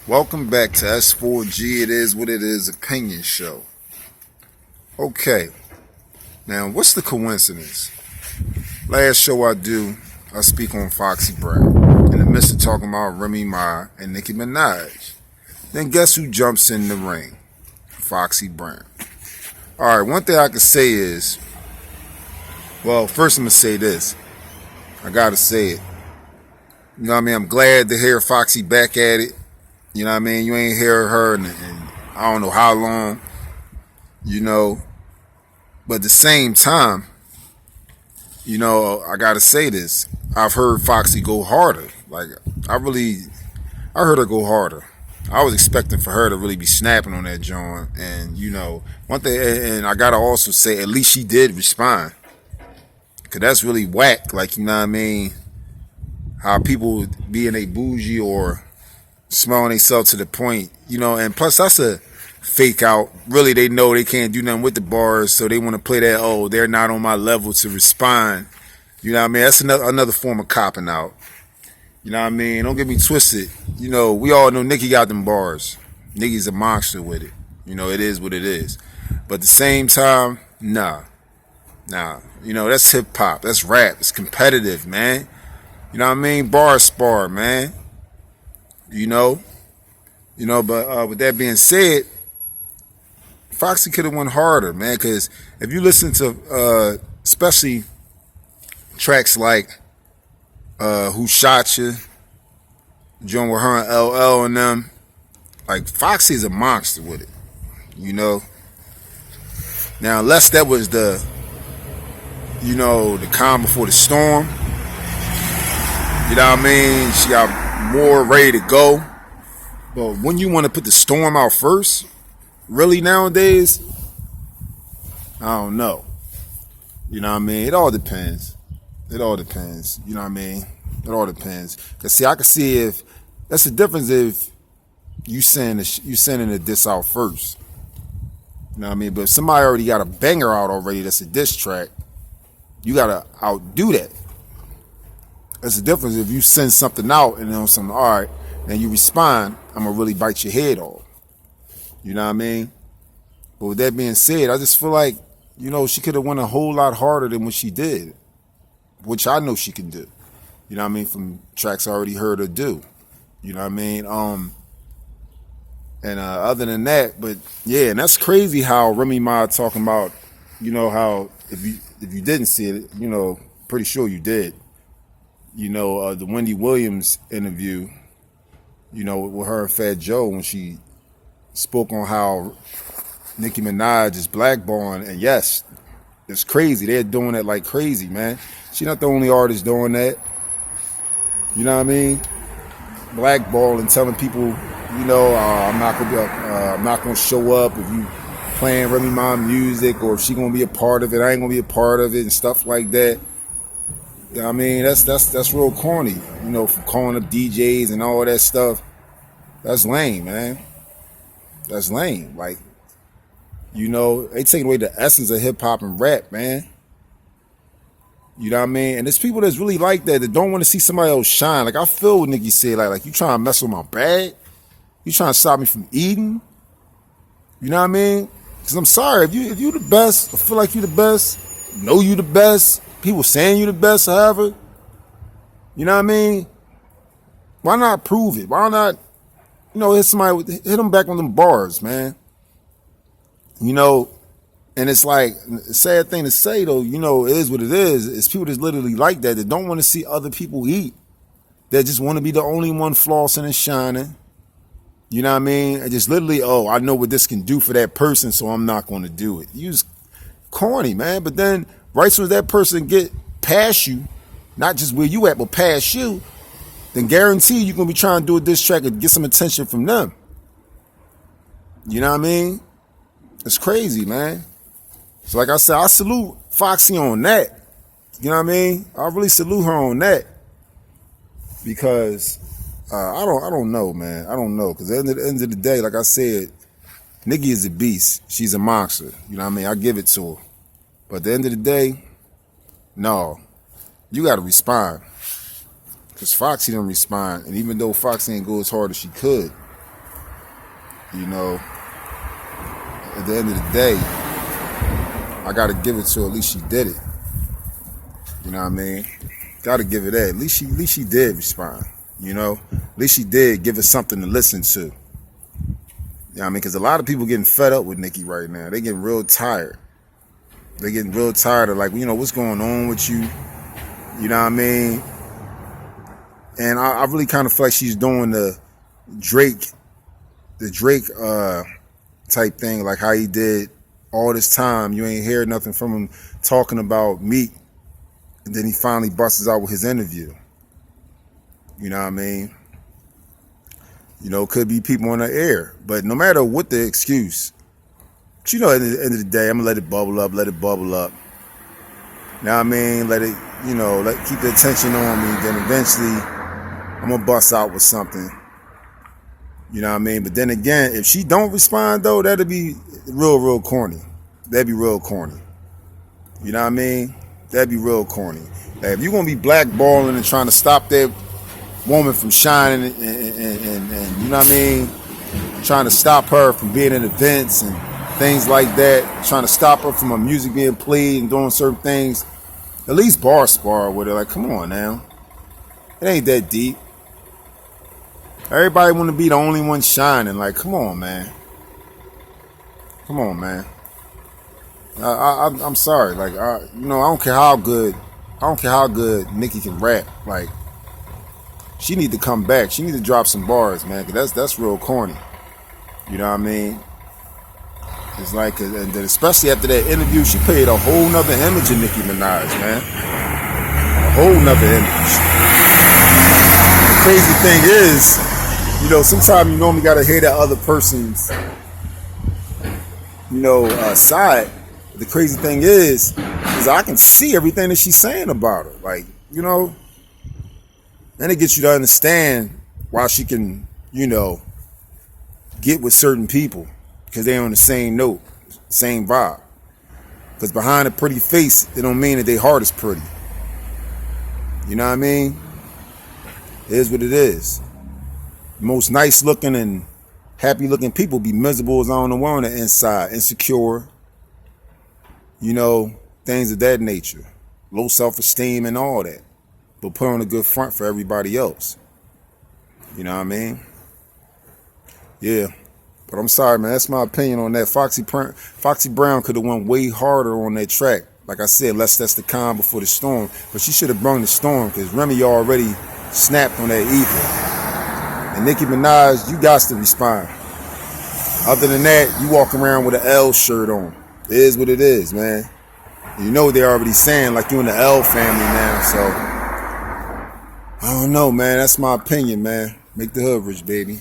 Welcome back to S.4.G. It is what it is opinion show. Okay, now what's the coincidence? Last show I speak on FOXY in the midst of talking about Remy Ma and Nicki Minaj. Then guess who jumps in the ring? FOXY Brown. Alright, one thing I can say is, well, first I'm going to say this. I got to say it. You know what I mean? I'm glad to hear FOXY back at it. You know what I mean? You ain't hear her in I don't know how long, you know. But at the same time, you know, I got to say this. I've heard FOXY go harder. Like, I heard her go harder. I was expecting for her to really be snapping on that joint. And, you know, one thing, and I got to also say, at least she did respond. Because that's really whack. Like, you know what I mean? How people being a bougie or smelling themselves to the point, you know, and plus that's a fake out. Really, they know they can't do nothing with the bars, so they want to play that, oh, they're not on my level to respond. You know what I mean? That's another form of copping out. You know what I mean? Don't get me twisted. You know, we all know Nicki got them bars. Nicki's a monster with it. You know, it is what it is. But at the same time, nah. You know, that's hip hop. That's rap. It's competitive, man. You know what I mean? Bar spar, man. You know, but with that being said, FOXY could have went harder, man, because if you listen to especially tracks like Who Shot You, joint with her and LL and them, like FOXY is a monster with it, you know. Now, unless that was the calm before the storm, you know what I mean? She got more ready to go. But when you want to put the storm out first, really nowadays, I don't know. You know what I mean? It all depends. You know what I mean? It all depends. Cause see, I can see if that's the difference if you sending a diss out first. You know what I mean? But if somebody already got a banger out already that's a diss track, you gotta outdo that. That's the difference if you send something out and then something, all right, and you respond, I'm gonna really bite your head off. You know what I mean? But with that being said, I just feel like, you know, she could have went a whole lot harder than what she did, which I know she can do. You know what I mean? From tracks I already heard her do. You know what I mean? And other than that, but yeah, and that's crazy how Remy Ma talking about, you know, how if you didn't see it, you know, pretty sure you did. You know, the Wendy Williams interview, you know, with her and Fat Joe when she spoke on how Nicki Minaj is blackballing. And yes, it's crazy. They're doing it like crazy, man. She's not the only artist doing that. You know what I mean? Blackballing, telling people, you know, I'm not gonna show up if you playing Remy Ma music, or if she gonna be a part of it, I ain't gonna be a part of it, and stuff like that. I mean, that's real corny, you know, from calling up DJs and all that stuff. That's lame, man. That's lame. Like, you know, they taking away the essence of hip hop and rap, man. You know what I mean? And there's people that's really like that don't want to see somebody else shine. Like, I feel what Nicki said, like you trying to mess with my bag? You trying to stop me from eating? You know what I mean? Because I'm sorry, if you the best, I feel like you the best, know you the best, people saying you the best, however, you know what I mean? Why not prove it? Why not, you know, hit them back on them bars, man? You know, and it's like, a sad thing to say, though, you know, it is what it is. It's people that's literally like that don't want to see other people eat. That just want to be the only one flossing and shining. You know what I mean? And just literally, oh, I know what this can do for that person, so I'm not going to do it. Use corny, man. But then, right as soon as that person get past you, not just where you at, but past you, then guarantee you're going to be trying to do a diss track and get some attention from them. You know what I mean? It's crazy, man. So like I said, I salute FOXY on that. You know what I mean? I really salute her on that. Because I don't know, man. I don't know. Because at the end of the day, like I said, Nicki is a beast. She's a monster. You know what I mean? I give it to her. But at the end of the day, no. You got to respond. Because FOXY didn't respond. And even though FOXY ain't go as hard as she could, You know, at the end of the day, I gotta give it to her. At least she did it. You know what I mean? Gotta give it that. At least she did respond. You know, at least she did give us something to listen to. You know what I mean? Because a lot of people getting fed up with Nicki right now. They getting real tired. They getting real tired of like, you know, what's going on with you? You know what I mean? And I really kind of feel like she's doing the Drake type thing, like how he did all this time. You ain't hear nothing from him talking about Meek, and then he finally busts out with his interview. You know what I mean? You know, could be people on the air, but no matter what the excuse, but you know, at the end of the day, I'm gonna let it bubble up. You know what I mean? Let it, you know, keep the attention on me. Then eventually, I'm gonna bust out with something. You know what I mean? But then again, if she don't respond though, that'd be real corny. That'd be real corny. You know what I mean? That'd be real corny. Like, if you're gonna be blackballing and trying to stop that woman from shining and you know what I mean, trying to stop her from being in events and things like that, trying to stop her from her music being played and doing certain things, at least bar spar with her. Like, come on now. It ain't that deep. Everybody want to be the only one shining. Like, come on, man. Come on, man. I'm sorry. Like, you know, I don't care how good Nicki can rap. Like, she need to come back. She need to drop some bars, man. Cause that's real corny. You know what I mean? It's like, and then especially after that interview, she played a whole nother image of Nicki Minaj, man. A whole nother image. The crazy thing is, you know, sometimes you normally gotta hear that other person's, you know, side. The crazy thing is I can see everything that she's saying about her. Like, you know, and it gets you to understand why she can, you know, get with certain people because they're on the same note, same vibe. Because behind a pretty face, it don't mean that their heart is pretty. You know what I mean? It is what it is. Most nice looking and happy looking people be miserable as I don't know what on the inside, insecure, you know, things of that nature, low self-esteem and all that, but put on a good front for everybody else. You know what I mean? Yeah, but I'm sorry, man. That's my opinion on that. Foxy Brown could have went way harder on that track. Like I said, that's the calm before the storm. But she should have brung the storm because Remy already snapped on that ether. And Nicki Minaj, you got to respond. Other than that, you walk around with an L shirt on. It is what it is, man. And you know what they're already saying, like you in the L family now, so I don't know, man. That's my opinion, man. Make the hood rich, baby.